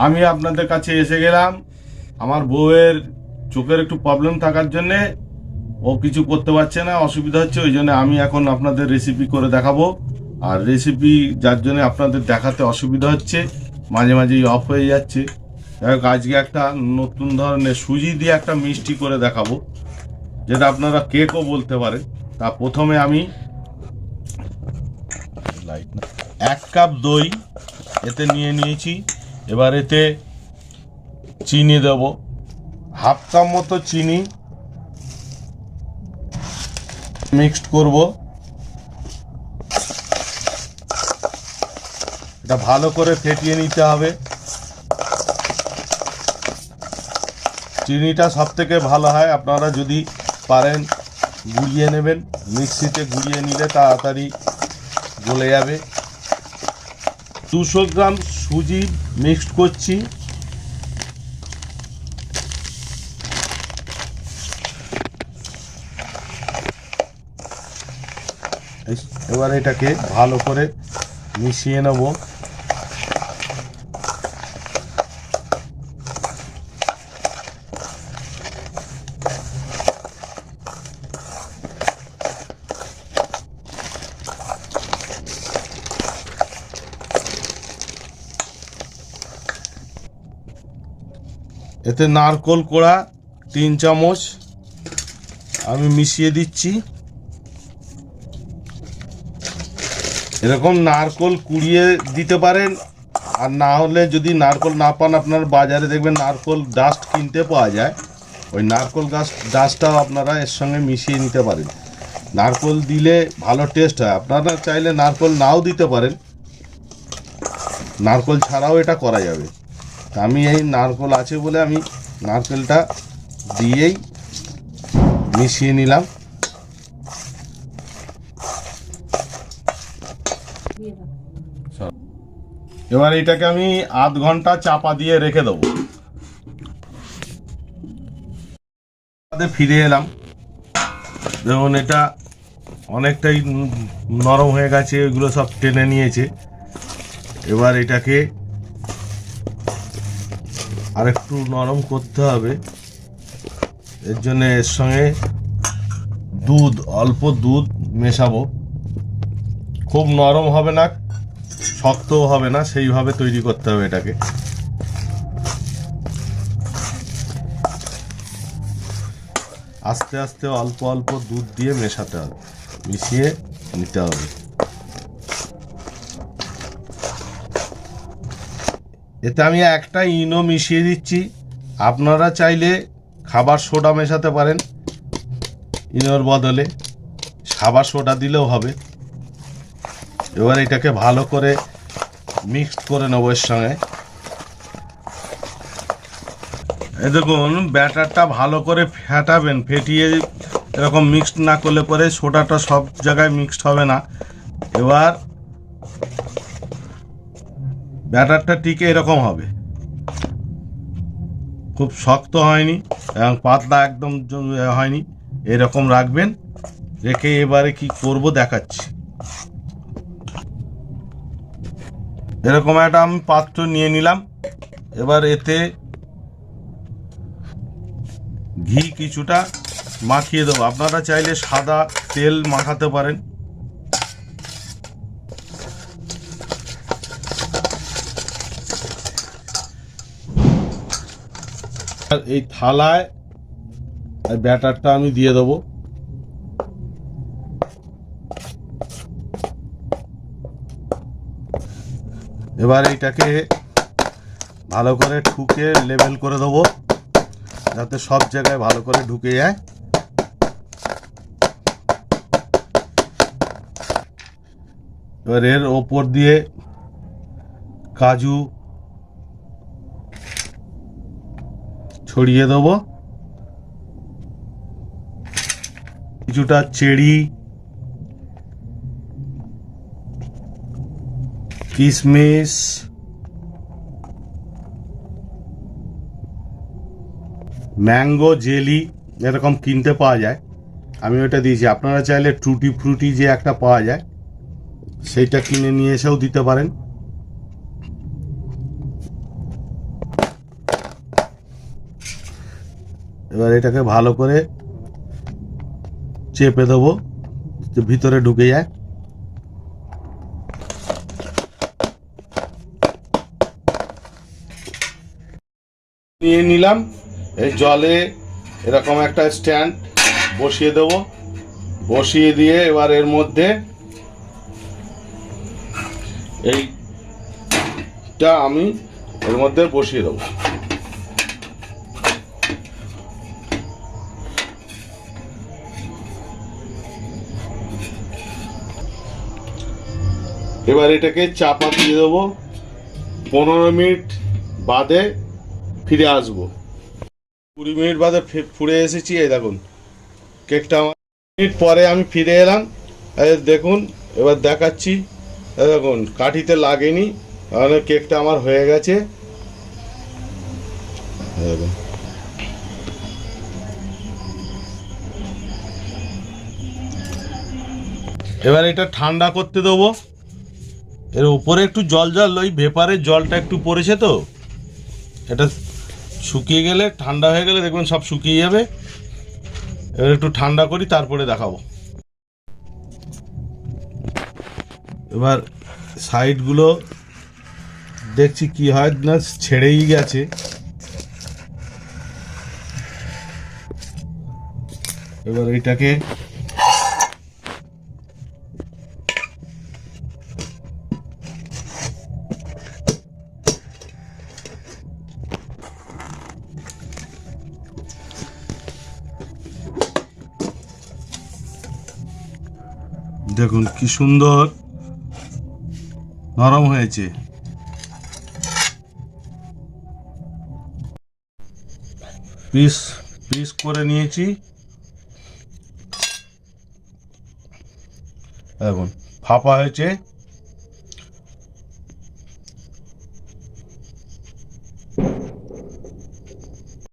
আমি আপনাদের কাছে এসে গেলাম। আমার বউয়ের চোখের একটু প্রবলেম থাকার জন্যে ও কিছু করতে পারছে না, অসুবিধা হচ্ছে, ওই জন্য আমি এখন আপনাদের রেসিপি করে দেখাবো। আর রেসিপি যার জন্য আপনাদের দেখাতে অসুবিধা হচ্ছে, মাঝে মাঝেই অফ হয়ে যাচ্ছে। যাই হোক, আজকে একটা নতুন ধরনের সুজি দিয়ে একটা মিষ্টি করে দেখাবো, যেটা আপনারা কেকও বলতে পারেন। তা প্রথমে আমি 1 কাপ দই এতে নিয়ে নিয়েছি। এবার এতে চিনি দেব, 1/2 কাপ মতো চিনি মিক্সড করব। এটা ভালো করে ফেটিয়ে নিতে হবে। চিনিটা সব থেকে ভালো হয়, আপনারা যদি পারেন গুঁড়িয়ে নেবেন, মিক্সিতে গুঁড়িয়ে নিলে তাড়াতাড়ি গলে যাবে। 200 গ্রাম সুজি মিক্সড করছি। এবার এটাকে ভালো করে মিশিয়ে নেব। এতে নারকোল কোড়া 3 চামচ আমি মিশিয়ে দিচ্ছি। এরকম নারকোল কুড়িয়ে দিতে পারেন, আর না হলে যদি নারকোল না পান, আপনার বাজারে দেখবেন নারকোল ডাস্ট কিনতে পাওয়া যায়, ওই নারকোল ডাস্টটাও আপনারা এর সঙ্গে মিশিয়ে নিতে পারেন। নারকোল দিলে ভালো টেস্ট হয়। আপনারা চাইলে নারকোল নাও দিতে পারেন, নারকোল ছাড়াও এটা করা যাবে। তা আমি এই নারকোল আছে বলে আমি নারকেলটা দিয়েই মিশিয়ে নিলাম। এবার এটাকে আমি আধ ঘন্টা চাপা দিয়ে রেখে দেবো। ফিরে এলাম, দেখুন এটা অনেকটাই নরম হয়ে গেছে, এগুলো সব টেনে নিয়েছে। এবার এটাকে আরেকটু নরম করতে হবে। এর জন্য এর সঙ্গে অল্প দুধ মেশাবো। খুব নরম হবে না, শক্তও হবে না, সেইভাবে তৈরি করতে হবে এটাকে। আস্তে আস্তে অল্প অল্প দুধ দিয়ে মেশাতে হবে, মিশিয়ে নিতে হবে। এতে আমি একটা ইনো মিশিয়ে দিচ্ছি। আপনারা চাইলে খাবার সোডা মেশাতে পারেন, ইনোর বদলে খাবার সোডা দিলেও হবে। এবার এটাকে ভালো করে মিক্সড করে নেব এর সঙ্গে। এই দেখুন, ব্যাটারটা ভালো করে ফেটাবেন, ফেটিয়ে এরকম মিক্সড না করলে পরে সোডাটা সব জায়গায় মিক্সড হবে না। এবার ব্যাটারটা ঠিক এরকম হবে, খুব শক্ত হয়নি এবং পাতলা একদম হয়নি, এরকম রাখবেন। রেখে এবারে কি করব দেখাচ্ছি। এরকম একটা আমি পাত্র নিয়ে নিলাম। এবার এতে ঘি কিছুটা মাখিয়ে দেবো। আপনারা চাইলে সাদা তেল মাখাতে পারেন। আর এই থালায় ব্যাটারটা আমি দিয়ে দেবো। এবার এইটাকে ভালো করে ঠুকে লেবেল করে দেবো, যাতে সব জায়গায় ভালো করে ঢুকে যায়। এবার এর ওপর দিয়ে কাজু ছড়িয়ে দেবো, কিছুটা চেরি, কিশমিশ, ম্যাঙ্গো জেলি এরকম কিনতে পাওয়া যায়, আমি ওটা দিয়েছি। আপনারা চাইলে টুটি ফ্রুটি যে একটা পাওয়া যায় সেইটা কিনে নিয়ে এসেও দিতে পারেন। এবার এটাকে ভালো করে চেপে দেবো, ভিতরে ঢুকে যায়। নিয়ে নিলাম, এই জলে এরকম একটা স্ট্যান্ড বসিয়ে দেব, বসিয়ে দিয়ে এবার এর মধ্যে এইটা আমি এর মধ্যে বসিয়ে দেবো। এবার এটাকে চাপা দিয়ে দেবো, 15 মিনিট বাদে ফিরে আসবো। 20 মিনিট বাদে ফিরে এসেছি। এই দেখুন কেকটা আমার মিনিট পরে আমি ফিরে এলাম। দেখুন এবার দেখাচ্ছি, দেখুন কাঠিতে লাগেনি, তাহলে কেকটা আমার হয়ে গেছে। দেখুন এবার এটা ঠান্ডা করতে দেবো। এর উপরে একটু জল জল, ওই ভেপারের জলটা একটু পড়েছে তো, এটা শুকিয়ে গেলে, ঠান্ডা হয়ে গেলে দেখবেন সব শুকিয়ে যাবে। এবার একটু ঠান্ডা করি তারপরে দেখাবো। এবার সাইডগুলো দেখছি কি হয় না, ছেড়েই গেছে। এবার এইটাকে দেখুন কি সুন্দর নরম হয়েছে। পিস পিস করে নিয়েছি, দেখুন ফাঁপা হয়েছে।